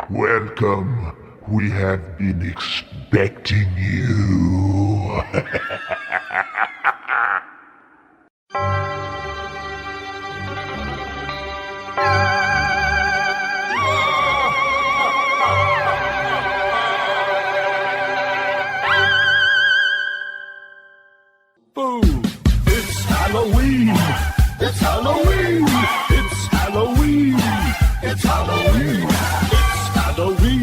Welcome. We have been expecting you. Boom! It's Halloween! It's Halloween! It's Halloween! It's Halloween! It's Halloween!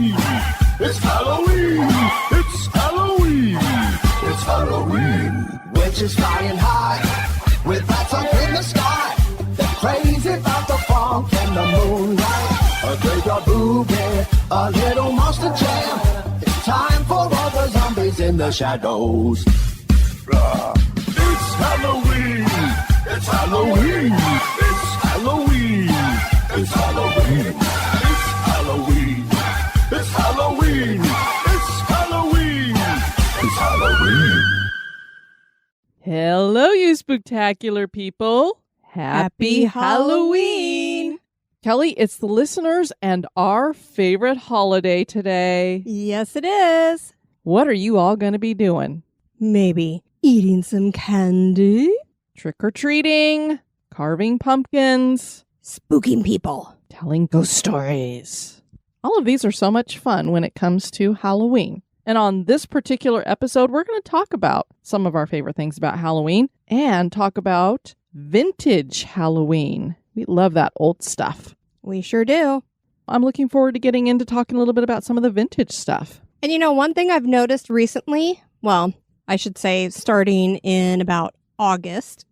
It's Halloween! It's Halloween! It's Halloween! Witches flying high with bats up in the sky. They're crazy about the funk and the moonlight. A graveyard boogie, a little monster jam. It's time for all the zombies in the shadows. It's Halloween! It's Halloween! It's Halloween! It's Halloween! It's Halloween! It's Halloween! It's Halloween! It's Halloween! Hello, you spooktacular people. Happy Halloween. Kelly, it's the listeners and our favorite holiday today. Yes, it is. What are you all going to be doing? Maybe eating some candy, Trick-or-treating, carving pumpkins, spooking people. telling ghost stories. All of these are so much fun when it comes to Halloween. And on this particular episode, we're going to talk about some of our favorite things about Halloween and talk about vintage Halloween. We love that old stuff. We sure do. I'm looking forward to getting into talking a little bit about some of the vintage stuff. And you know, one thing I've noticed recently, well, I should say starting in about August,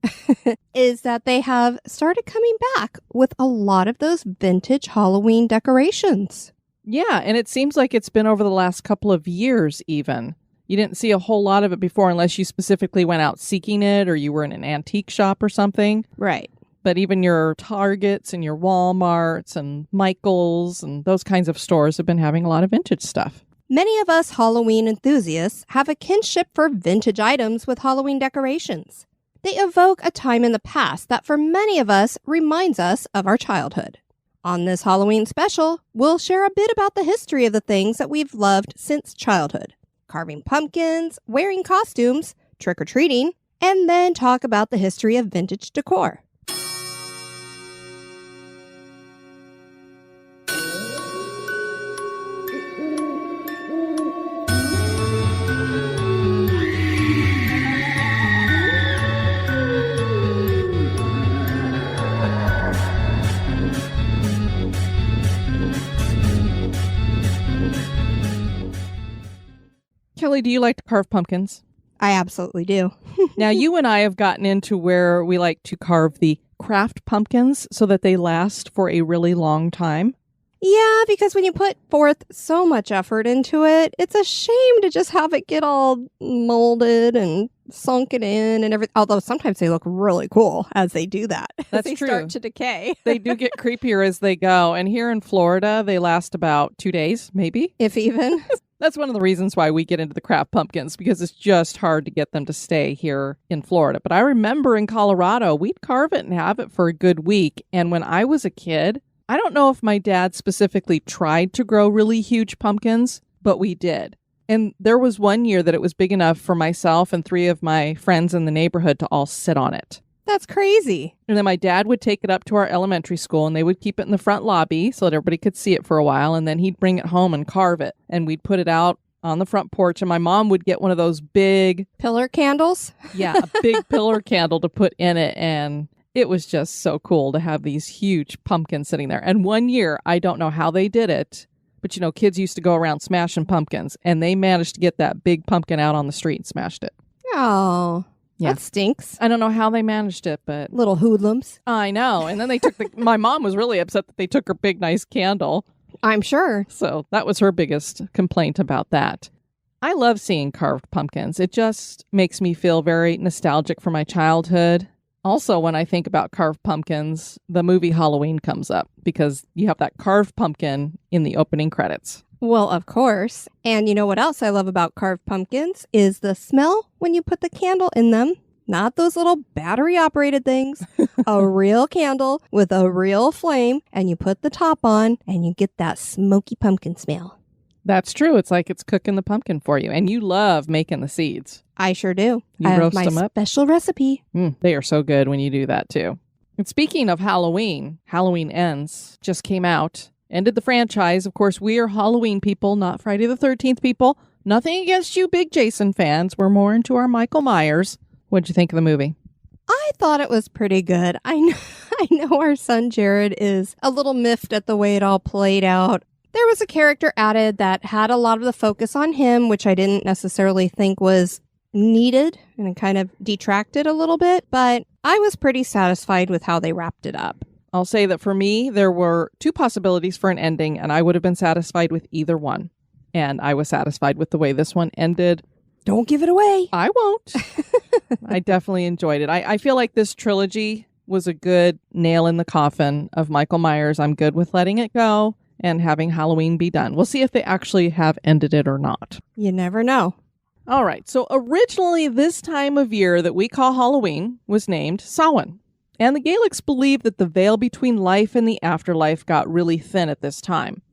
is that they have started coming back with a lot of those vintage Halloween decorations. Yeah, and it seems like it's been over the last couple of years even. You didn't see a whole lot of it before unless you specifically went out seeking it or you were in an antique shop or something. Right. But even your Targets and your Walmarts and Michaels and those kinds of stores have been having a lot of vintage stuff. Many of us Halloween enthusiasts have a kinship for vintage items with Halloween decorations. They evoke a time in the past that for many of us reminds us of our childhood. On this Halloween special, we'll share a bit about the history of the things that we've loved since childhood. Carving pumpkins, wearing costumes, trick-or-treating, and then talk about the history of vintage decor. Kelly, do you like to carve pumpkins? I absolutely do. Now, you and I have gotten into where we like to carve the craft pumpkins so that they last for a really long time. Yeah, because when you put forth so much effort into it, it's a shame to just have it get all molded and sunken in and everything. Although sometimes they look really cool as they do that. That's they true. Start to decay. They do get creepier as they go. And here in Florida, they last about 2 days, maybe. If even. That's one of the reasons why we get into the craft pumpkins, because it's just hard to get them to stay here in Florida. But I remember in Colorado, we'd carve it and have it for a good week. And when I was a kid, I don't know if my dad specifically tried to grow really huge pumpkins, but we did. And there was one year that it was big enough for myself and 3 of my friends in the neighborhood to all sit on it. That's crazy. And then my dad would take it up to our elementary school and they would keep it in the front lobby so that everybody could see it for a while. And then he'd bring it home and carve it. And we'd put it out on the front porch. And my mom would get one of those big Pillar candles? Yeah, a big pillar candle to put in it. And it was just so cool to have these huge pumpkins sitting there. And one year, I don't know how they did it, but you know, kids used to go around smashing pumpkins. And they managed to get that big pumpkin out on the street and smashed it. Oh. Yeah. That stinks. I don't know how they managed it, but Little hoodlums. I know. And then they took my mom was really upset that they took her big, nice candle. I'm sure. So that was her biggest complaint about that. I love seeing carved pumpkins. It just makes me feel very nostalgic for my childhood. Also, when I think about carved pumpkins, the movie Halloween comes up because you have that carved pumpkin in the opening credits. Well, of course. And you know what else I love about carved pumpkins is the smell when you put the candle in them. Not those little battery-operated things. A real candle with a real flame, and you put the top on, and you get that smoky pumpkin smell. That's true. It's like it's cooking the pumpkin for you. And you love making the seeds. I sure do. You I roast have them my up? special recipe. They are so good when you do that, too. And speaking of Halloween, Halloween Ends just came out. Ended the franchise. Of course, we are Halloween people, not Friday the 13th people. Nothing against you big Jason fans. We're more into our Michael Myers. What'd you think of the movie? I thought it was pretty good. I know our son Jared is a little miffed at the way it all played out. There was a character added that had a lot of the focus on him, which I didn't necessarily think was needed, and it kind of detracted a little bit, but I was pretty satisfied with how they wrapped it up. I'll say that for me, there were two possibilities for an ending, and I would have been satisfied with either one. And I was satisfied with the way this one ended. Don't give it away. I won't. I definitely enjoyed it. I feel like this trilogy was a good nail in the coffin of Michael Myers. I'm good with letting it go and having Halloween be done. We'll see if they actually have ended it or not. You never know. All right. So originally, this time of year that we call Halloween was named Samhain. And the Gaelics believed that the veil between life and the afterlife got really thin at this time.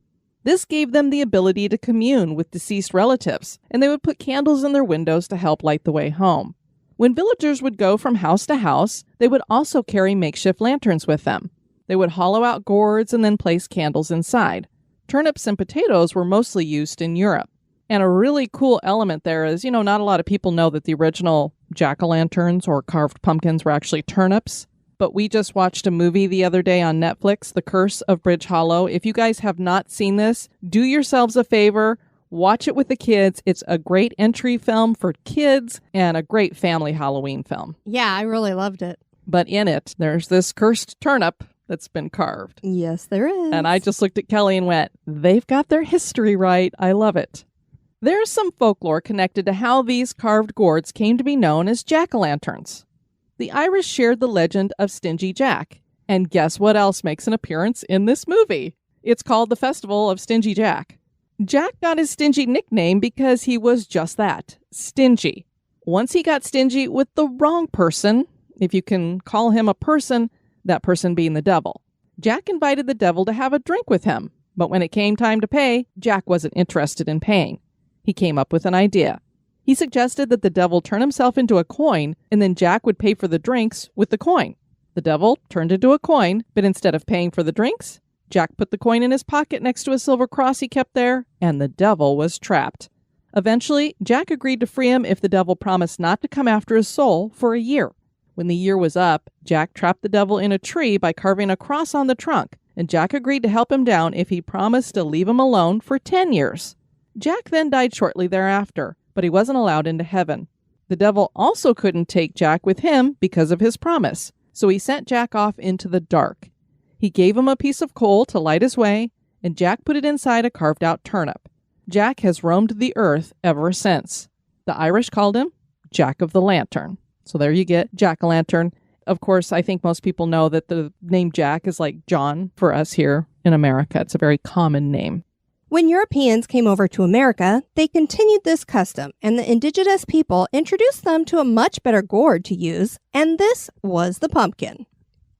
This gave them the ability to commune with deceased relatives, and they would put candles in their windows to help light the way home. When villagers would go from house to house, they would also carry makeshift lanterns with them. They would hollow out gourds and then place candles inside. Turnips and potatoes were mostly used in Europe. And a really cool element there is, not a lot of people know that the original jack-o'-lanterns or carved pumpkins were actually turnips. But we just watched a movie the other day on Netflix, The Curse of Bridge Hollow. If you guys have not seen this, do yourselves a favor. Watch it with the kids. It's a great entry film for kids and a great family Halloween film. Yeah, I really loved it. But in it, there's this cursed turnip that's been carved. Yes, there is. And I just looked at Kelly and went, they've got their history right. I love it. There's some folklore connected to how these carved gourds came to be known as jack-o'-lanterns. The Irish shared the legend of Stingy Jack. And guess what else makes an appearance in this movie? It's called the Festival of Stingy Jack. Jack got his stingy nickname because he was just that, stingy. Once he got stingy with the wrong person, if you can call him a person, that person being the devil. Jack invited the devil to have a drink with him, but when it came time to pay, Jack wasn't interested in paying. He came up with an idea. He suggested that the devil turn himself into a coin, and then Jack would pay for the drinks with the coin. The devil turned into a coin, but instead of paying for the drinks, Jack put the coin in his pocket next to a silver cross he kept there, and the devil was trapped. Eventually, Jack agreed to free him if the devil promised not to come after his soul for a year. When the year was up, Jack trapped the devil in a tree by carving a cross on the trunk, and Jack agreed to help him down if he promised to leave him alone for 10 years. Jack then died shortly thereafter, but he wasn't allowed into heaven. The devil also couldn't take Jack with him because of his promise, so he sent Jack off into the dark. He gave him a piece of coal to light his way, and Jack put it inside a carved-out turnip. Jack has roamed the earth ever since. The Irish called him Jack of the Lantern. So there you get Jack-o'-lantern. Of course, I think most people know that the name Jack is like John for us here in America. It's a very common name. When Europeans came over to America, they continued this custom, and the indigenous people introduced them to a much better gourd to use, and this was the pumpkin.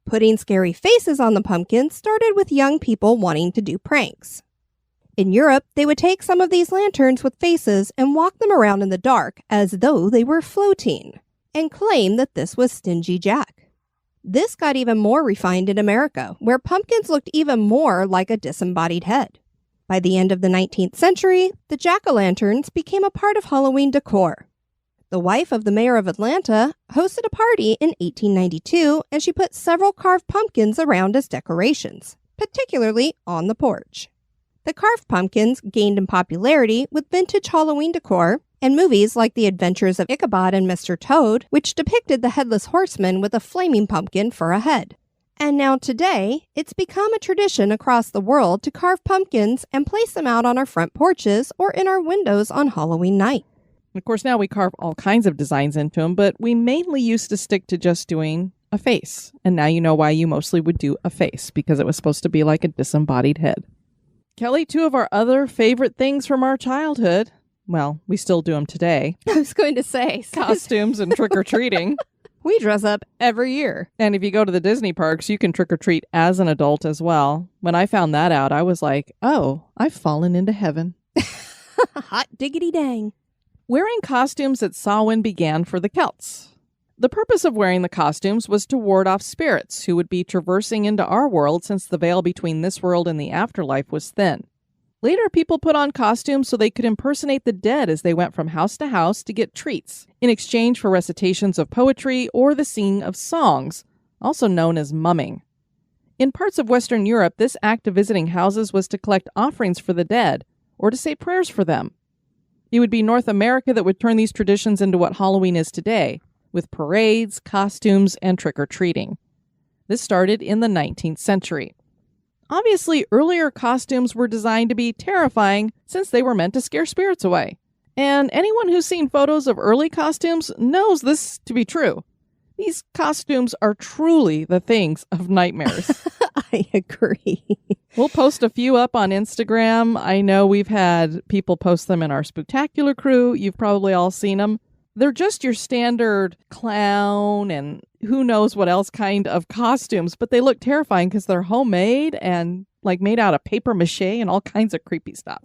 Putting scary faces on the pumpkin started with young people wanting to do pranks. In Europe, they would take some of these lanterns with faces and walk them around in the dark as though they were floating, and claim that this was Stingy Jack. This got even more refined in America, where pumpkins looked even more like a disembodied head. By the end of the 19th century, the jack-o'-lanterns became a part of Halloween decor. The wife of the mayor of Atlanta hosted a party in 1892, and she put several carved pumpkins around as decorations, particularly on the porch. The carved pumpkins gained in popularity with vintage Halloween decor and movies like The Adventures of Ichabod and Mr. Toad, which depicted the headless horseman with a flaming pumpkin for a head. And now today, it's become a tradition across the world to carve pumpkins and place them out on our front porches or in our windows on Halloween night. Of course, now we carve all kinds of designs into them, but we mainly used to stick to just doing a face. And now you know why you mostly would do a face, because it was supposed to be like a disembodied head. Kelly, two of our other favorite things from our childhood, well, we still do them today. I was going to say. Costumes and trick-or-treating. We dress up every year. And if you go to the Disney parks, you can trick or treat as an adult as well. When I found that out, I was like, oh, I've fallen into heaven. Hot diggity dang. Wearing costumes at Samhain began for the Celts. The purpose of wearing the costumes was to ward off spirits who would be traversing into our world since the veil between this world and the afterlife was thin. Later, people put on costumes so they could impersonate the dead as they went from house to house to get treats, in exchange for recitations of poetry or the singing of songs, also known as mumming. In parts of Western Europe, this act of visiting houses was to collect offerings for the dead, or to say prayers for them. It would be North America that would turn these traditions into what Halloween is today, with parades, costumes, and trick-or-treating. This started in the 19th century. Obviously, earlier costumes were designed to be terrifying since they were meant to scare spirits away. And anyone who's seen photos of early costumes knows this to be true. These costumes are truly the things of nightmares. I agree. We'll post a few up on Instagram. I know we've had people post them in our Spooktacular crew. You've probably all seen them. They're just your standard clown and who knows what else kind of costumes, but they look terrifying because they're homemade and like made out of paper mache and all kinds of creepy stuff.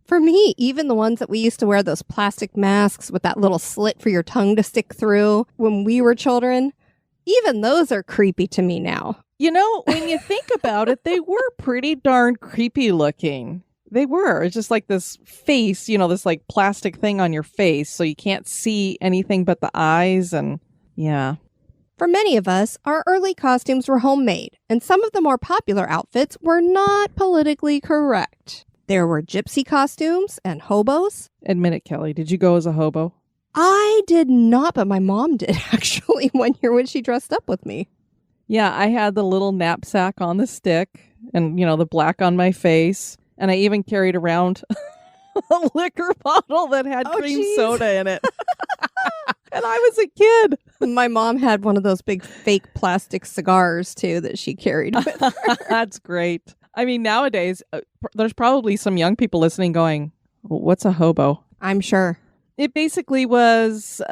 For me, even the ones that we used to wear, those plastic masks with that little slit for your tongue to stick through when we were children, even those are creepy to me now. You know, when you think about it, they were pretty darn creepy looking. They were. It's just like this face, you know, this like plastic thing on your face so you can't see anything but the eyes and yeah. For many of us, our early costumes were homemade, and some of the more popular outfits were not politically correct. There were gypsy costumes and hobos. Admit it, Kelly. Did you go as a hobo? I did not, but my mom did actually one year when she dressed up with me. Yeah, I had the little knapsack on the stick and, you know, the black on my face. And I even carried around a liquor bottle that had cream soda in it. And I was a kid. My mom had one of those big fake plastic cigars, too, that she carried with her. That's great. I mean, nowadays, there's probably some young people listening going, what's a hobo? I'm sure. It basically was...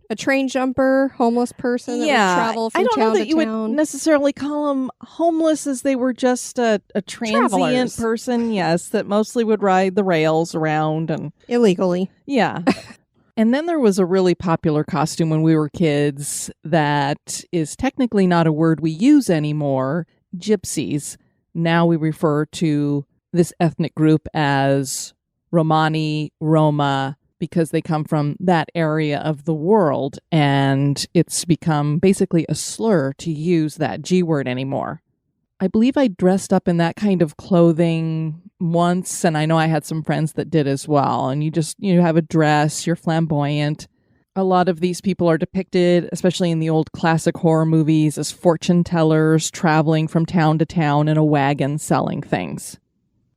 a train jumper, homeless person that would travel from town to town. I don't know that you would necessarily call them homeless, as they were just a transient Travelers. person, yes, that mostly would ride the rails around and... Illegally. Yeah. And then there was a really popular costume when we were kids that is technically not a word we use anymore, gypsies. Now we refer to this ethnic group as Romani, Roma, because they come from that area of the world, and it's become basically a slur to use that G word anymore. I believe I dressed up in that kind of clothing once, and I know I had some friends that did as well. And you have a dress, you're flamboyant. A lot of these people are depicted, especially in the old classic horror movies, as fortune tellers traveling from town to town in a wagon selling things.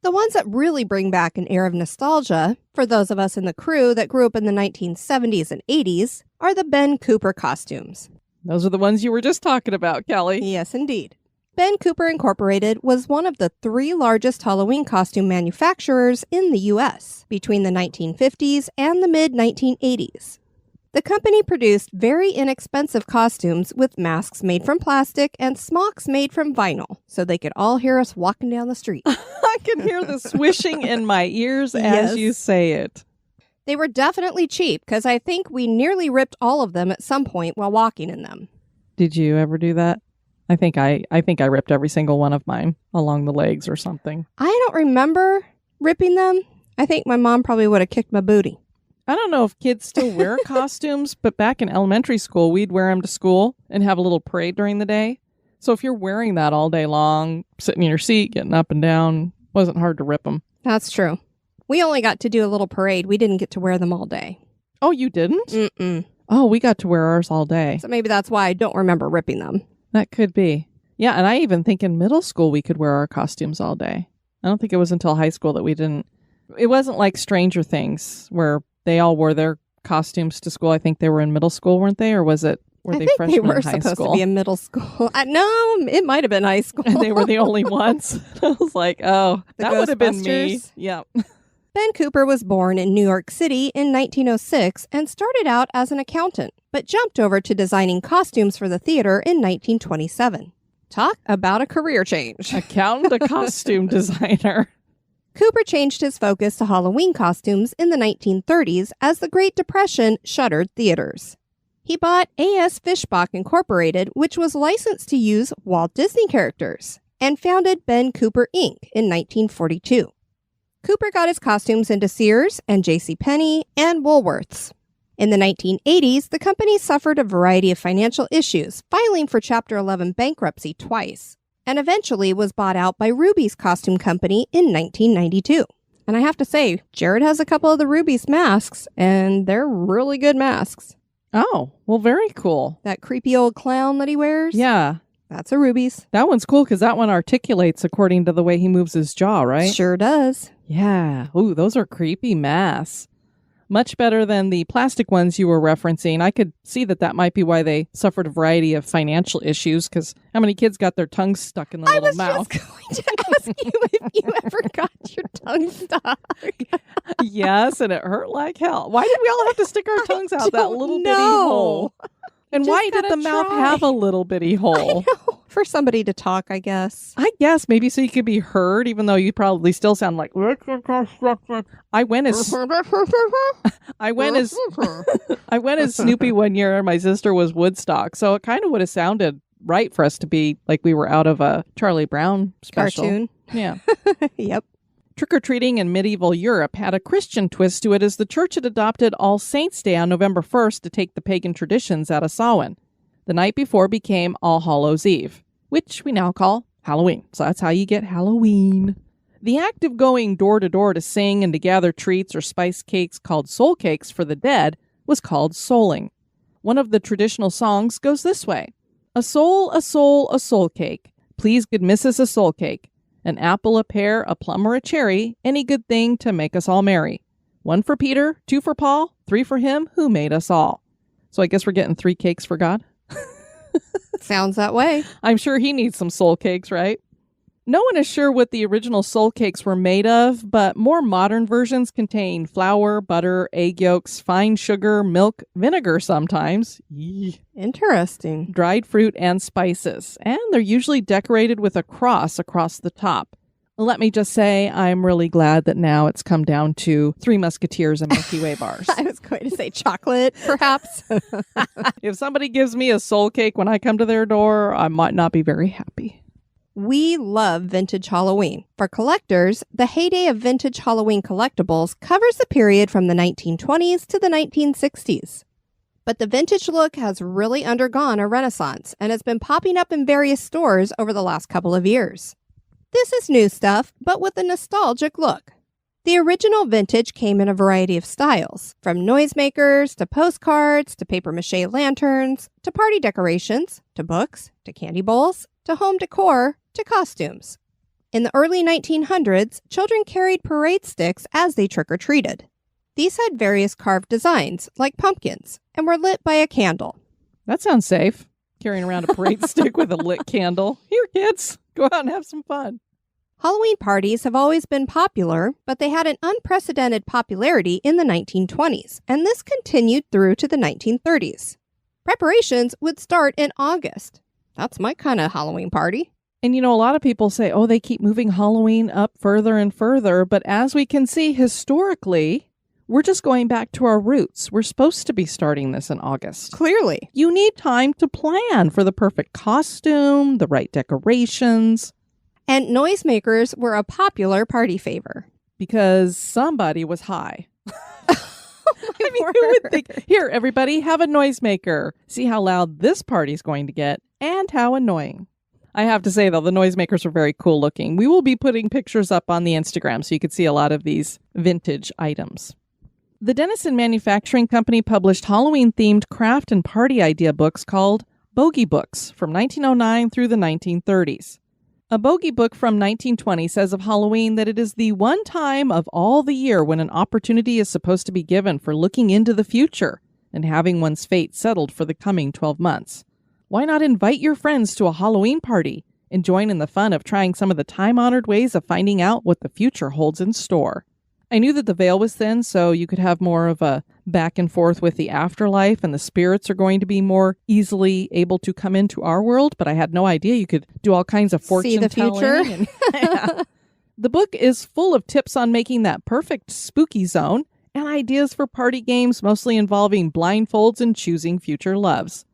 The ones that really bring back an air of nostalgia, for those of us in the crew that grew up in the 1970s and 80s, are the Ben Cooper costumes. Those are the ones you were just talking about, Kelly. Yes, indeed. Ben Cooper Incorporated was one of the 3 largest Halloween costume manufacturers in the U.S. between the 1950s and the mid-1980s. The company produced very inexpensive costumes with masks made from plastic and smocks made from vinyl, so they could all hear us walking down the street. I can hear the swishing in my ears as you say it. They were definitely cheap, because I think we nearly ripped all of them at some point while walking in them. Did you ever do that? I think I ripped every single one of mine along the legs or something. I don't remember ripping them. I think my mom probably would have kicked my booty. I don't know if kids still wear costumes, but back in elementary school, we'd wear them to school and have a little parade during the day. So if you're wearing that all day long, sitting in your seat, getting up and down, wasn't hard to rip them. That's true. We only got to do a little parade. We didn't get to wear them all day. Oh, you didn't? Mm-mm. Oh, we got to wear ours all day. So maybe that's why I don't remember ripping them. That could be. Yeah, and I even think in middle school we could wear our costumes all day. I don't think it was until high school that we didn't. It wasn't like Stranger Things where they all wore their costumes to school. I think they were in middle school, weren't they? Or were they freshmen they were in high supposed school? To be in middle school. No, it might have been high school. And they were the only ones. I was like, oh, that would have been me. Ghostbusters? Yeah. Ben Cooper was born in New York City in 1906 and started out as an accountant, but jumped over to designing costumes for the theater in 1927. Talk about a career change. Accountant to costume designer. Cooper changed his focus to Halloween costumes in the 1930s as the Great Depression shuttered theaters. He bought A.S. Fishbach Incorporated, which was licensed to use Walt Disney characters, and founded Ben Cooper Inc. in 1942. Cooper got his costumes into Sears and JCPenney and Woolworths. In the 1980s, the company suffered a variety of financial issues, filing for Chapter 11 bankruptcy twice, and eventually was bought out by Ruby's Costume Company in 1992. And I have to say, Jared has a couple of the Ruby's masks, and they're really good masks. Oh, well, very cool. That creepy old clown that he wears? Yeah. That's a Ruby's. That one's cool because that one articulates according to the way he moves his jaw, right? Sure does. Yeah. Ooh, those are creepy masks. Much better than the plastic ones you were referencing. I could see that might be why they suffered a variety of financial issues, because how many kids got their tongues stuck in the little mouth? I was just going to ask you if you ever got your tongue stuck. Yes, and it hurt like hell. Why did we all have to stick our tongues out that little bitty hole? And Just why did the gotta mouth try. have a little bitty hole? I know. For somebody to talk, I guess. I guess maybe so you could be heard, even though you probably still sound like. I went as Snoopy one year. My sister was Woodstock, so it kind of would have sounded right for us to be like we were out of a Charlie Brown special. Cartoon. Yeah. Yep. Trick-or-treating in medieval Europe had a Christian twist to it, as the church had adopted All Saints' Day on November 1st to take the pagan traditions out of Samhain. The night before became All Hallows' Eve, which we now call Halloween. So that's how you get Halloween. The act of going door to door to sing and to gather treats or spice cakes called soul cakes for the dead was called souling. One of the traditional songs goes this way. A soul, a soul, a soul cake. Please, good missus, a soul cake. An apple, a pear, a plum, or a cherry. Any good thing to make us all merry. 1 for Peter, 2 for Paul, 3 for him who made us all. So I guess we're getting 3 cakes for God. Sounds that way. I'm sure he needs some soul cakes, right? No one is sure what the original soul cakes were made of, but more modern versions contain flour, butter, egg yolks, fine sugar, milk, vinegar sometimes, Interesting. dried fruit, and spices. And they're usually decorated with a cross across the top. Let me just say, I'm really glad that now it's come down to 3 Musketeers and Milky Way bars. I was going to say chocolate, perhaps. If somebody gives me a soul cake when I come to their door, I might not be very happy. We love vintage Halloween. For collectors, the heyday of vintage Halloween collectibles covers the period from the 1920s to the 1960s. But the vintage look has really undergone a renaissance and has been popping up in various stores over the last couple of years. This is new stuff, but with a nostalgic look. The original vintage came in a variety of styles, from noisemakers to postcards to papier-mâché lanterns to party decorations to books to candy bowls to home decor to costumes. In the early 1900s, children carried parade sticks as they trick-or-treated. These had various carved designs, like pumpkins, and were lit by a candle. That sounds safe. Carrying around a parade stick with a lit candle. Here, kids, go out and have some fun. Halloween parties have always been popular, but they had an unprecedented popularity in the 1920s, and this continued through to the 1930s. Preparations would start in August. That's my kind of Halloween party. And you know, a lot of people say, oh, they keep moving Halloween up further and further. But as we can see historically, we're just going back to our roots. We're supposed to be starting this in August. Clearly. You need time to plan for the perfect costume, the right decorations. And noisemakers were a popular party favor. Because somebody was high. I mean, who would think? Here, everybody, have a noisemaker. See how loud this party's going to get and how annoying. I have to say, though, the noisemakers are very cool looking. We will be putting pictures up on the Instagram so you can see a lot of these vintage items. The Denison Manufacturing Company published Halloween-themed craft and party idea books called Bogey Books from 1909 through the 1930s. A bogey book from 1920 says of Halloween that it is the one time of all the year when an opportunity is supposed to be given for looking into the future and having one's fate settled for the coming 12 months. Why not invite your friends to a Halloween party and join in the fun of trying some of the time-honored ways of finding out what the future holds in store? I knew that the veil was thin, so you could have more of a back and forth with the afterlife, and the spirits are going to be more easily able to come into our world, but I had no idea you could do all kinds of fortune See the future? telling. Yeah. The book is full of tips on making that perfect spooky zone and ideas for party games, mostly involving blindfolds and choosing future loves.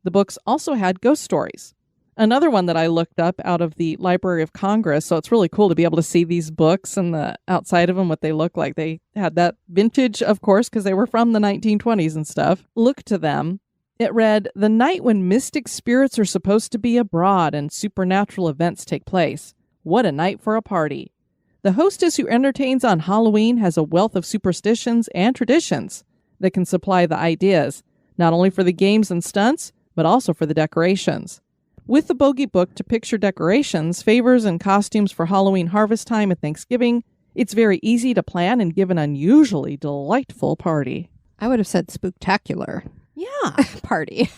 The books also had ghost stories. Another one that I looked up out of the Library of Congress, so it's really cool to be able to see these books and the outside of them, what they look like. They had that vintage, of course, because they were from the 1920s and stuff. Look to them. It read, "The night when mystic spirits are supposed to be abroad and supernatural events take place. What a night for a party. The hostess who entertains on Halloween has a wealth of superstitions and traditions that can supply the ideas, not only for the games and stunts, but also for the decorations. With the bogey book to picture decorations, favors, and costumes for Halloween harvest time and Thanksgiving, it's very easy to plan and give an unusually delightful party." I would have said spooktacular Yeah. party.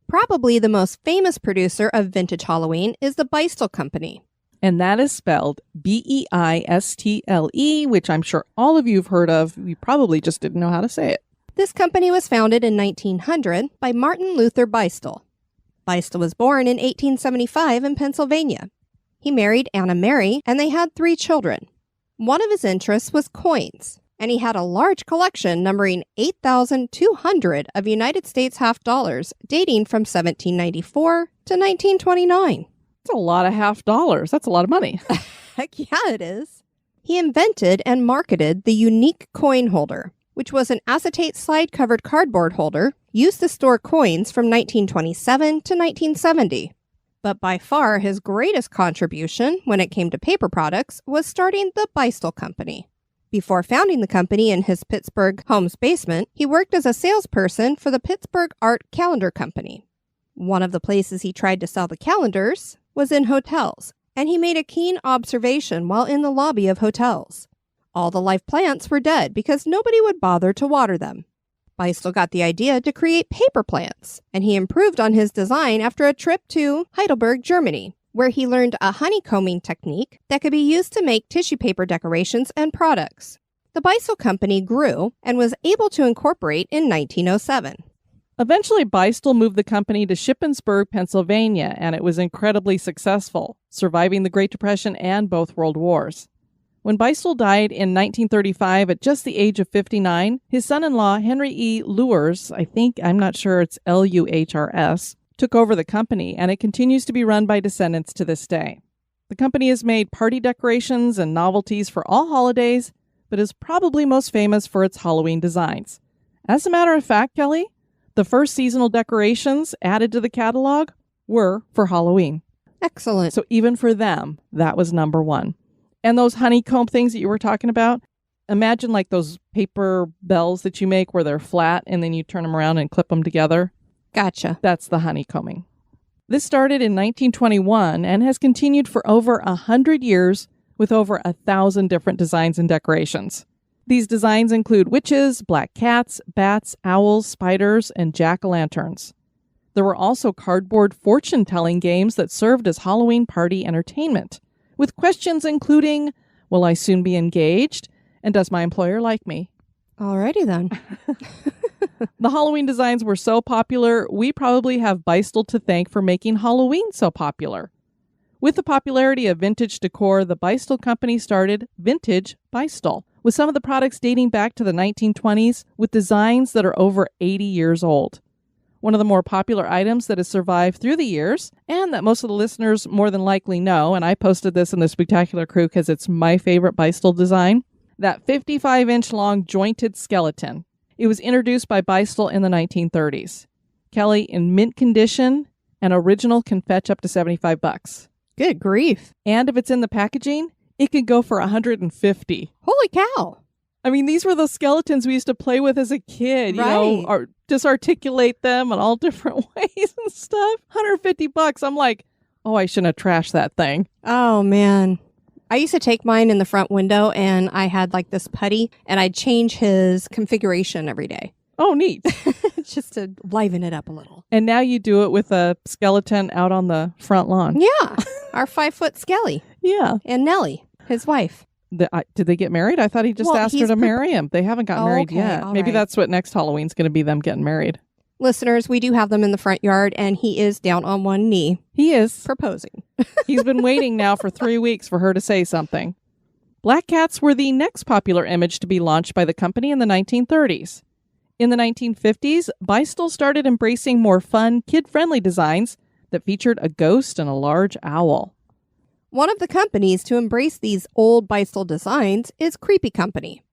Probably the most famous producer of vintage Halloween is the Beistel Company. And that is spelled Beistle, which I'm sure all of you have heard of. You probably just didn't know how to say it. This company was founded in 1900 by Martin Luther Beistel. Beistel was born in 1875 in Pennsylvania. He married Anna Mary, and they had 3 children. One of his interests was coins, and he had a large collection numbering 8,200 of United States half dollars dating from 1794 to 1929. That's a lot of half dollars. That's a lot of money. Heck yeah, it is. He invented and marketed the unique coin holder, which was an acetate slide-covered cardboard holder used to store coins from 1927 to 1970. But by far his greatest contribution when it came to paper products was starting the Beistel Company. Before founding the company in his Pittsburgh home's basement, he worked as a salesperson for the Pittsburgh Art Calendar Company. One of the places he tried to sell the calendars was in hotels, and he made a keen observation while in the lobby of hotels. All the live plants were dead because nobody would bother to water them. Beistel got the idea to create paper plants, and he improved on his design after a trip to Heidelberg, Germany, where he learned a honeycombing technique that could be used to make tissue paper decorations and products. The Beistel Company grew and was able to incorporate in 1907. Eventually, Beistel moved the company to Shippensburg, Pennsylvania, and it was incredibly successful, surviving the Great Depression and both World Wars. When Beistel died in 1935 at just the age of 59, his son-in-law, Henry E. Luhrs, I'm not sure it's Luhrs, took over the company, and it continues to be run by descendants to this day. The company has made party decorations and novelties for all holidays, but is probably most famous for its Halloween designs. As a matter of fact, Kelly, the first seasonal decorations added to the catalog were for Halloween. Excellent. So even for them, that was number one. And those honeycomb things that you were talking about, imagine like those paper bells that you make where they're flat and then you turn them around and clip them together. Gotcha. That's the honeycombing. This started in 1921 and has continued for over 100 years with over 1,000 different designs and decorations. These designs include witches, black cats, bats, owls, spiders, and jack-o'-lanterns. There were also cardboard fortune-telling games that served as Halloween party entertainment, with questions including, will I soon be engaged? And does my employer like me? Alrighty then. The Halloween designs were so popular, we probably have Beistel to thank for making Halloween so popular. With the popularity of vintage decor, the Beistel Company started Vintage Beistel, with some of the products dating back to the 1920s, with designs that are over 80 years old. One of the more popular items that has survived through the years, and that most of the listeners more than likely know, and I posted this in the Spectacular Crew because it's my favorite Beistel design, that 55-inch long jointed skeleton. It was introduced by Beistel in the 1930s. Kelly, in mint condition, an original can fetch up to $75. Good grief. And if it's in the packaging, it could go for $150. Holy cow. I mean, these were those skeletons we used to play with as a kid, you know, or just articulate them in all different ways and stuff. $150. I'm like, oh, I shouldn't have trashed that thing. Oh, man. I used to take mine in the front window, and I had like this putty, and I'd change his configuration every day. Oh, neat. Just to liven it up a little. And now you do it with a skeleton out on the front lawn. Yeah. Our 5-foot Skelly. Yeah. And Nellie, his wife. Did they get married? I thought he just asked her to marry him. They haven't got married yet. Maybe that's what next Halloween's going to be, them getting married. Listeners, we do have them in the front yard, and he is down on one knee. He is. Proposing. He's been waiting now for 3 weeks for her to say something. Black cats were the next popular image to be launched by the company in the 1930s. In the 1950s, Beistel started embracing more fun, kid-friendly designs that featured a ghost and a large owl. One of the companies to embrace these old Beistel designs is Creepy Company.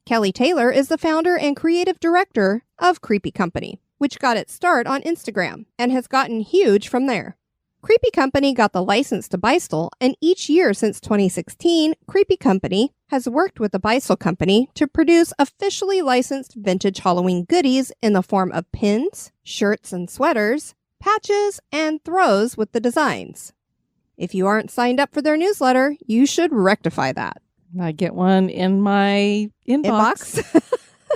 Kelly Taylor is the founder and creative director of Creepy Company, which got its start on Instagram and has gotten huge from there. Creepy Company got the license to Beistel, and each year since 2016, Creepy Company has worked with the Beistel Company to produce officially licensed vintage Halloween goodies in the form of pins, shirts and sweaters, patches, and throws with the designs. If you aren't signed up for their newsletter, you should rectify that. I get one in my inbox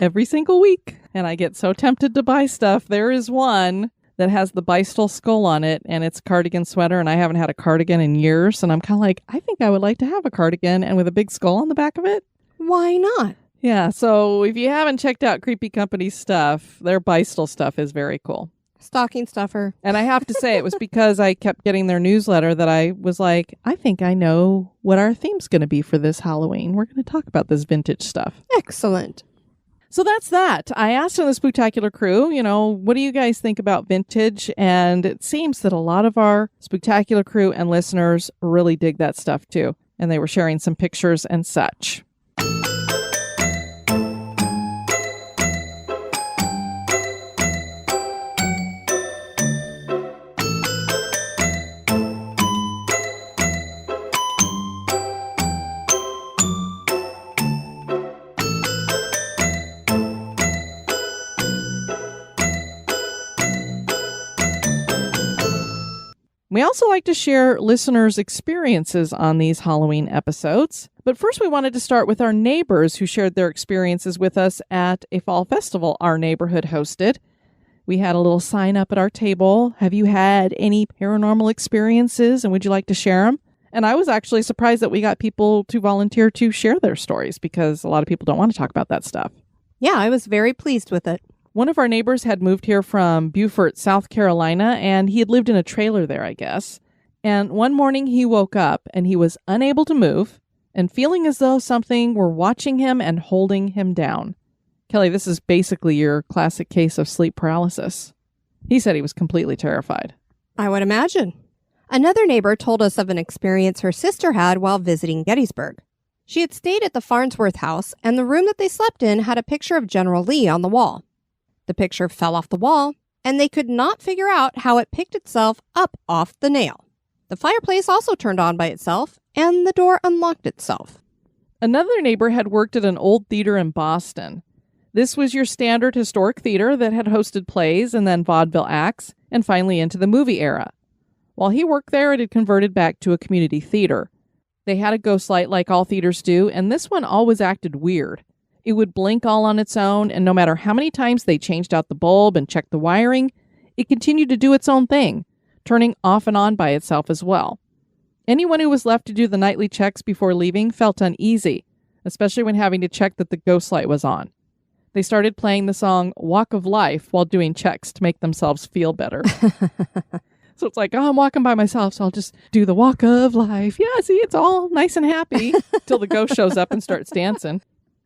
every single week, and I get so tempted to buy stuff. There is one that has the Beistel skull on it, and it's a cardigan sweater, and I haven't had a cardigan in years, and I'm kind of like, I think I would like to have a cardigan and with a big skull on the back of it. Why not? Yeah, so if you haven't checked out Creepy Company's stuff, their Beistel stuff is very cool. Stocking stuffer. And I have to say, it was because I kept getting their newsletter that I was like, I think I know what our theme's going to be for this Halloween. We're going to talk about this vintage stuff. Excellent. So that's that. I asked in the Spooktacular crew, what do you guys think about vintage? And it seems that a lot of our Spooktacular crew and listeners really dig that stuff too. And they were sharing some pictures and such. We also like to share listeners' experiences on these Halloween episodes. But first, we wanted to start with our neighbors who shared their experiences with us at a fall festival our neighborhood hosted. We had a little sign up at our table. Have you had any paranormal experiences, and would you like to share them? And I was actually surprised that we got people to volunteer to share their stories because a lot of people don't want to talk about that stuff. Yeah, I was very pleased with it. One of our neighbors had moved here from Beaufort, South Carolina, and he had lived in a trailer there, I guess. And one morning he woke up and he was unable to move and feeling as though something were watching him and holding him down. Kelly, this is basically your classic case of sleep paralysis. He said he was completely terrified. I would imagine. Another neighbor told us of an experience her sister had while visiting Gettysburg. She had stayed at the Farnsworth house, and the room that they slept in had a picture of General Lee on the wall. The picture fell off the wall, and they could not figure out how it picked itself up off the nail. The fireplace also turned on by itself, and the door unlocked itself. Another neighbor had worked at an old theater in Boston. This was your standard historic theater that had hosted plays and then vaudeville acts, and finally into the movie era. While he worked there, it had converted back to a community theater. They had a ghost light like all theaters do, and this one always acted weird. It would blink all on its own, and no matter how many times they changed out the bulb and checked the wiring, it continued to do its own thing, turning off and on by itself as well. Anyone who was left to do the nightly checks before leaving felt uneasy, especially when having to check that the ghost light was on. They started playing the song Walk of Life while doing checks to make themselves feel better. So it's like, oh, I'm walking by myself, so I'll just do the walk of life. Yeah, see, it's all nice and happy till the ghost shows up and starts dancing.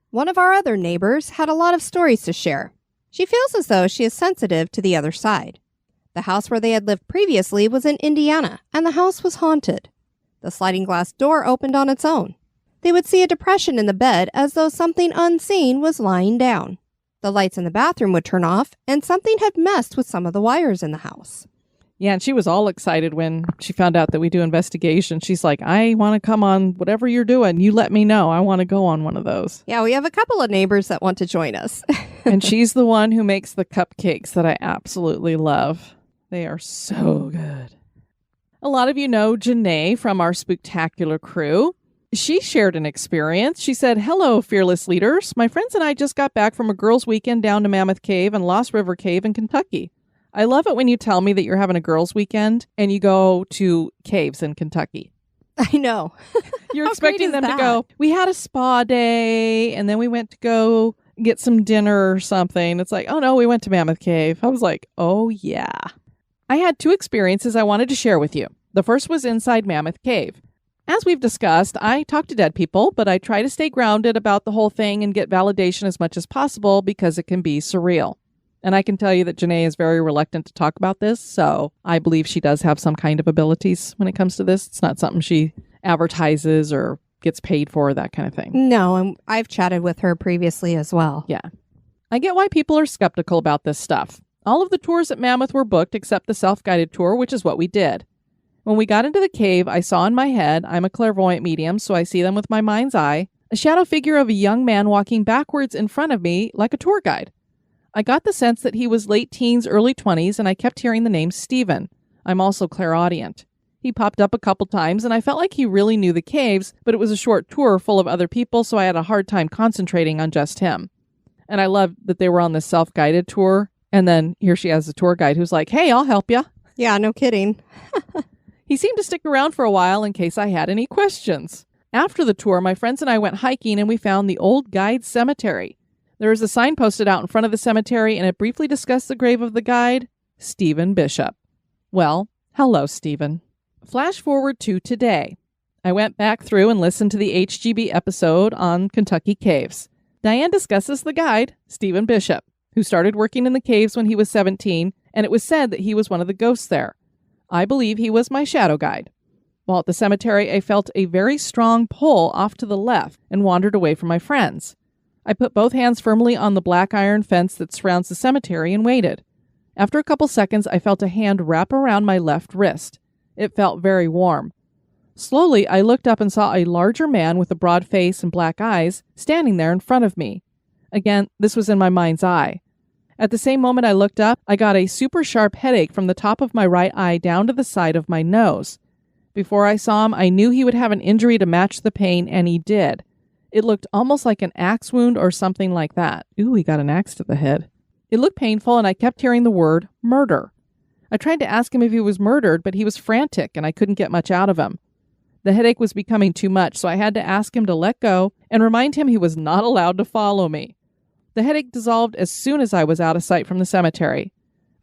One of our other neighbors had a lot of stories to share. She feels as though she is sensitive to the other side. The house where they had lived previously was in Indiana, and the house was haunted. The sliding glass door opened on its own. They would see a depression in the bed as though something unseen was lying down. The lights in the bathroom would turn off, and something had messed with some of the wires in the house. Yeah, and she was all excited when she found out that we do investigation. She's like, I want to come on whatever you're doing. You let me know. I want to go on one of those. Yeah, we have a couple of neighbors that want to join us. And she's the one who makes the cupcakes that I absolutely love. They are so good. A lot of you know Janae from our Spooktacular crew. She shared an experience. She said, hello, fearless leaders. My friends and I just got back from a girls' weekend down to Mammoth Cave and Lost River Cave in Kentucky. I love it when you tell me that you're having a girls' weekend and you go to caves in Kentucky. I know. You're How great expecting is them to that? go, we had a spa day, and then we went to go get some dinner or something. It's like, oh no, we went to Mammoth Cave. I was like, oh yeah. I had 2 experiences I wanted to share with you. The first was inside Mammoth Cave. As we've discussed, I talk to dead people, but I try to stay grounded about the whole thing and get validation as much as possible because it can be surreal. And I can tell you that Janae is very reluctant to talk about this, so I believe she does have some kind of abilities when it comes to this. It's not something she advertises or gets paid for, that kind of thing. No, and I've chatted with her previously as well. Yeah. I get why people are skeptical about this stuff. All of the tours at Mammoth were booked except the self-guided tour, which is what we did. When we got into the cave, I saw in my head, I'm a clairvoyant medium, so I see them with my mind's eye, a shadow figure of a young man walking backwards in front of me like a tour guide. I got the sense that he was late teens, early 20s, and I kept hearing the name Stephen. I'm also clairaudient. He popped up a couple times, and I felt like he really knew the caves, but it was a short tour full of other people, so I had a hard time concentrating on just him. And I loved that they were on this self-guided tour, and then here she has a tour guide who's like, hey, I'll help you. Yeah, no kidding. He seemed to stick around for a while in case I had any questions. After the tour, my friends and I went hiking, and we found the old guide cemetery. There was a sign posted out in front of the cemetery, and it briefly discussed the grave of the guide, Stephen Bishop. Well, hello, Stephen. Flash forward to today. I went back through and listened to the HGB episode on Kentucky caves. Diane discusses the guide, Stephen Bishop, who started working in the caves when he was 17, and it was said that he was one of the ghosts there. I believe he was my shadow guide. While at the cemetery, I felt a very strong pull off to the left and wandered away from my friends. I put both hands firmly on the black iron fence that surrounds the cemetery and waited. After a couple seconds, I felt a hand wrap around my left wrist. It felt very warm. Slowly, I looked up and saw a larger man with a broad face and black eyes standing there in front of me. Again, this was in my mind's eye. At the same moment I looked up, I got a super sharp headache from the top of my right eye down to the side of my nose. Before I saw him, I knew he would have an injury to match the pain, and he did. It looked almost like an axe wound or something like that. Ooh, he got an axe to the head. It looked painful, and I kept hearing the word murder. I tried to ask him if he was murdered, but he was frantic, and I couldn't get much out of him. The headache was becoming too much, so I had to ask him to let go and remind him he was not allowed to follow me. The headache dissolved as soon as I was out of sight from the cemetery.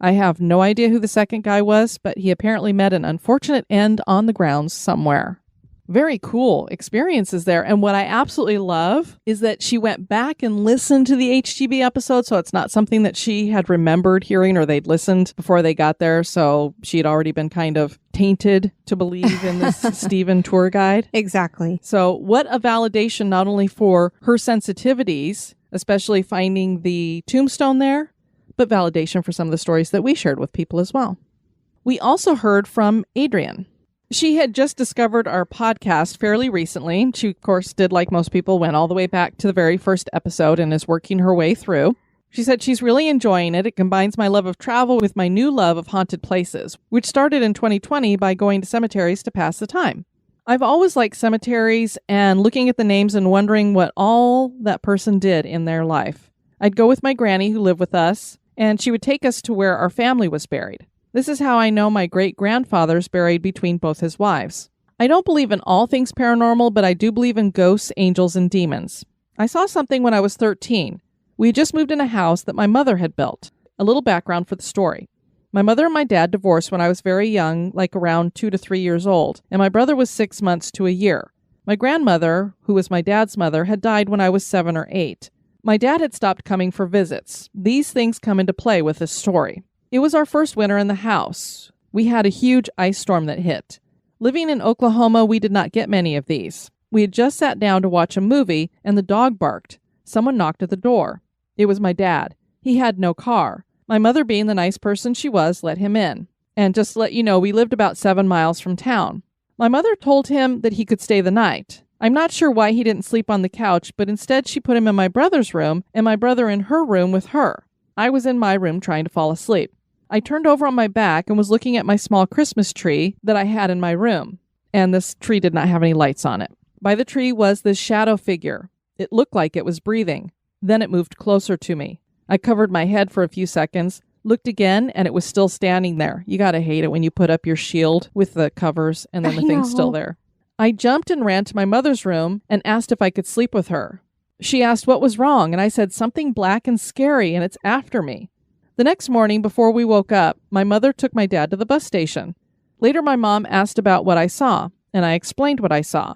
I have no idea who the second guy was, but he apparently met an unfortunate end on the grounds somewhere. Very cool experiences there. And what I absolutely love is that she went back and listened to the HGB episode. So it's not something that she had remembered hearing or they'd listened before they got there. So she had already been kind of tainted to believe in this Stephen tour guide. Exactly. So what a validation, not only for her sensitivities, especially finding the tombstone there, but validation for some of the stories that we shared with people as well. We also heard from Adrienne. She had just discovered our podcast fairly recently. She, of course, did like most people, went all the way back to the very first episode and is working her way through. She said she's really enjoying it. It combines my love of travel with my new love of haunted places, which started in 2020 by going to cemeteries to pass the time. I've always liked cemeteries and looking at the names and wondering what all that person did in their life. I'd go with my granny who lived with us, and she would take us to where our family was buried. This is how I know my great-grandfather's buried between both his wives. I don't believe in all things paranormal, but I do believe in ghosts, angels, and demons. I saw something when I was 13. We had just moved in a house that my mother had built. A little background for the story. My mother and my dad divorced when I was very young, like around 2 to 3 years old, and my brother was 6 months to a year. My grandmother, who was my dad's mother, had died when I was 7 or 8. My dad had stopped coming for visits. These things come into play with this story. It was our first winter in the house. We had a huge ice storm that hit. Living in Oklahoma, we did not get many of these. We had just sat down to watch a movie, and the dog barked. Someone knocked at the door. It was my dad. He had no car. My mother, being the nice person she was, let him in. And just to let you know, we lived about 7 miles from town. My mother told him that he could stay the night. I'm not sure why he didn't sleep on the couch, but instead she put him in my brother's room and my brother in her room with her. I was in my room trying to fall asleep. I turned over on my back and was looking at my small Christmas tree that I had in my room. And this tree did not have any lights on it. By the tree was this shadow figure. It looked like it was breathing. Then it moved closer to me. I covered my head for a few seconds, looked again, and it was still standing there. You gotta hate it when you put up your shield with the covers and then the thing's still there. I jumped and ran to my mother's room and asked if I could sleep with her. She asked what was wrong, and I said something black and scary, and it's after me. The next morning, before we woke up, my mother took my dad to the bus station. Later, my mom asked about what I saw, and I explained what I saw.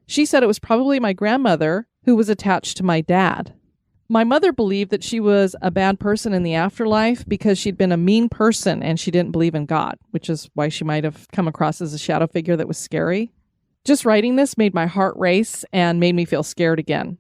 She said it was probably my grandmother who was attached to my dad. My mother believed that she was a bad person in the afterlife because she'd been a mean person and she didn't believe in God, which is why she might have come across as a shadow figure that was scary. Just writing this made my heart race and made me feel scared again.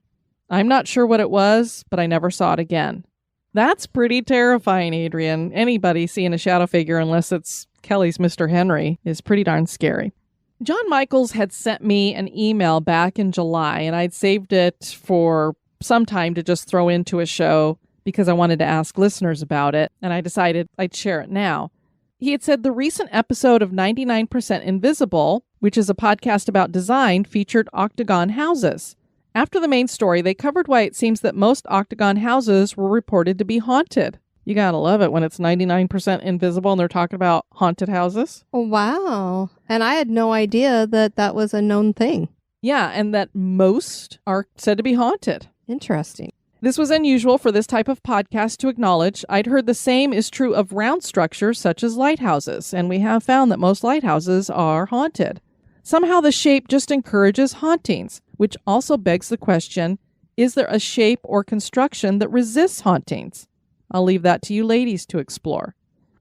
I'm not sure what it was, but I never saw it again. That's pretty terrifying, Adrian. Anybody seeing a shadow figure, unless it's Kelly's Mr. Henry, is pretty darn scary. John Michaels had sent me an email back in July, and I'd saved it for some time to just throw into a show because I wanted to ask listeners about it, and I decided I'd share it now. He had said the recent episode of 99% Invisible, which is a podcast about design, featured octagon houses. After the main story, they covered why it seems that most octagon houses were reported to be haunted. You gotta love it when it's 99% invisible and they're talking about haunted houses. Oh, wow. And I had no idea that that was a known thing. Yeah, and that most are said to be haunted. Interesting. This was unusual for this type of podcast to acknowledge. I'd heard the same is true of round structures such as lighthouses, and we have found that most lighthouses are haunted. Somehow the shape just encourages hauntings, which also begs the question, is there a shape or construction that resists hauntings? I'll leave that to you ladies to explore.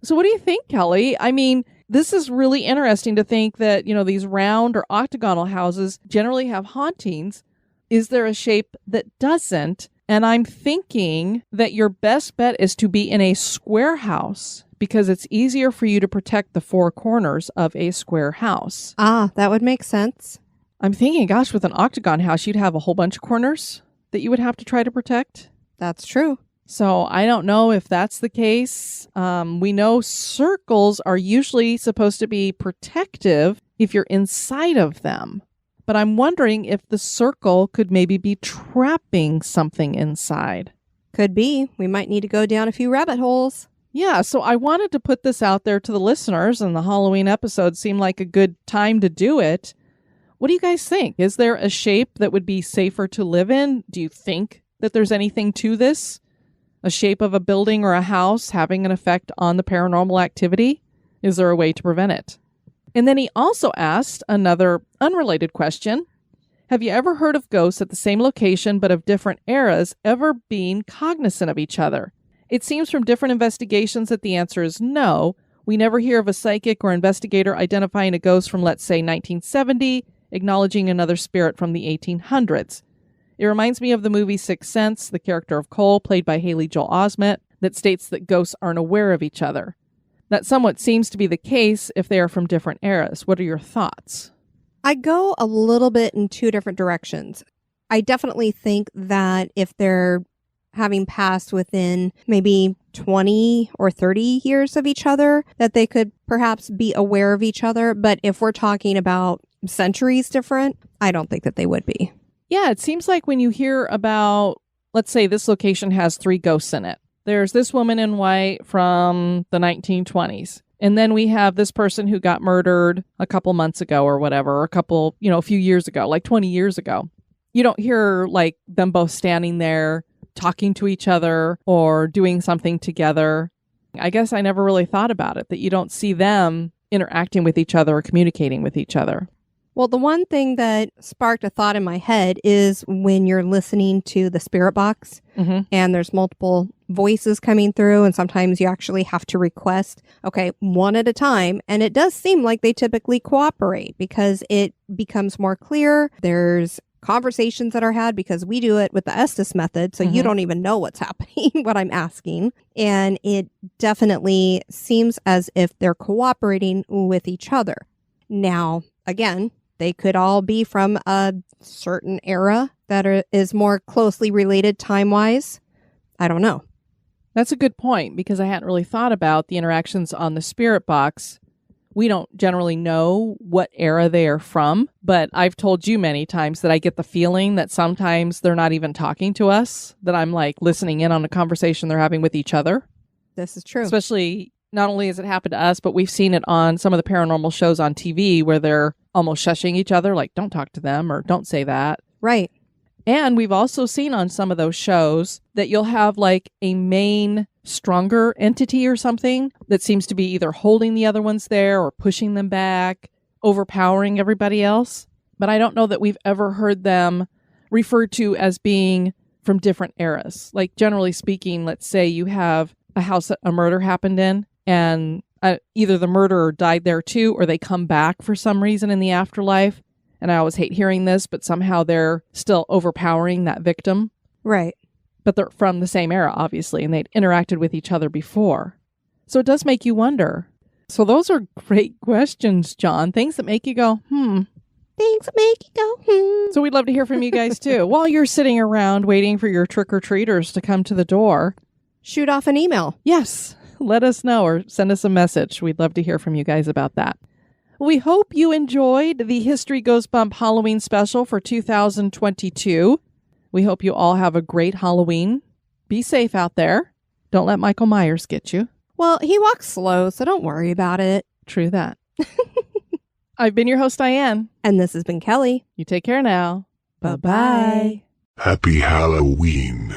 So what do you think, Kelly? I mean, this is really interesting to think that, these round or octagonal houses generally have hauntings. Is there a shape that doesn't? And I'm thinking that your best bet is to be in a square house because it's easier for you to protect the four corners of a square house. Ah, that would make sense. I'm thinking, gosh, with an octagon house, you'd have a whole bunch of corners that you would have to try to protect. That's true. So I don't know if that's the case. We know circles are usually supposed to be protective if you're inside of them. But I'm wondering if the circle could maybe be trapping something inside. Could be. We might need to go down a few rabbit holes. Yeah, so I wanted to put this out there to the listeners, and the Halloween episode seemed like a good time to do it. What do you guys think? Is there a shape that would be safer to live in? Do you think that there's anything to this? A shape of a building or a house having an effect on the paranormal activity? Is there a way to prevent it? And then he also asked another unrelated question. Have you ever heard of ghosts at the same location but of different eras ever being cognizant of each other? It seems from different investigations that the answer is no. We never hear of a psychic or investigator identifying a ghost from, let's say, 1970, acknowledging another spirit from the 1800s. It reminds me of the movie Sixth Sense, the character of Cole, played by Haley Joel Osment, that states that ghosts aren't aware of each other. That somewhat seems to be the case if they are from different eras. What are your thoughts? I go a little bit in two different directions. I definitely think that if they're having passed within maybe 20 or 30 years of each other, that they could perhaps be aware of each other. But if we're talking about centuries different, I don't think that they would be. Yeah, it seems like when you hear about, let's say this location has 3 ghosts in it. There's this woman in white from the 1920s. And then we have this person who got murdered a couple months ago or whatever, a few years ago, like 20 years ago. You don't hear like them both standing there talking to each other or doing something together. I guess I never really thought about it, that you don't see them interacting with each other or communicating with each other. Well, the one thing that sparked a thought in my head is when you're listening to the spirit box and there's multiple voices coming through, and sometimes you actually have to request, okay, one at a time. And it does seem like they typically cooperate because it becomes more clear. There's conversations that are had because we do it with the Estes method. So you don't even know what's happening, what I'm asking. And it definitely seems as if they're cooperating with each other. Now, again, they could all be from a certain era that is more closely related time-wise. I don't know. That's a good point, because I hadn't really thought about the interactions on the spirit box. We don't generally know what era they are from, but I've told you many times that I get the feeling that sometimes they're not even talking to us, that I'm like listening in on a conversation they're having with each other. This is true. Especially, not only has it happened to us, but we've seen it on some of the paranormal shows on TV where they're almost shushing each other, like, don't talk to them or don't say that. Right. And we've also seen on some of those shows that you'll have like a main stronger entity or something that seems to be either holding the other ones there or pushing them back, overpowering everybody else. But I don't know that we've ever heard them referred to as being from different eras. Like, generally speaking, let's say you have a house that a murder happened in, and either the murderer died there too, or they come back for some reason in the afterlife. And I always hate hearing this, but somehow they're still overpowering that victim. Right. But they're from the same era, obviously, and they'd interacted with each other before. So it does make you wonder. So those are great questions, John. Things that make you go, Things that make you go, So we'd love to hear from you guys, too. While you're sitting around waiting for your trick-or-treaters to come to the door, Shoot off an email. yes, let us know or send us a message. We'd love to hear from you guys about that. We hope you enjoyed the History Goes Bump Halloween Special for 2022. We hope you all have a great Halloween. Be safe out there. Don't let Michael Myers get you. Well, he walks slow, so don't worry about it. True that. I've been your host, Diane. And this has been Kelly. You take care now. Bye-bye. Happy Halloween.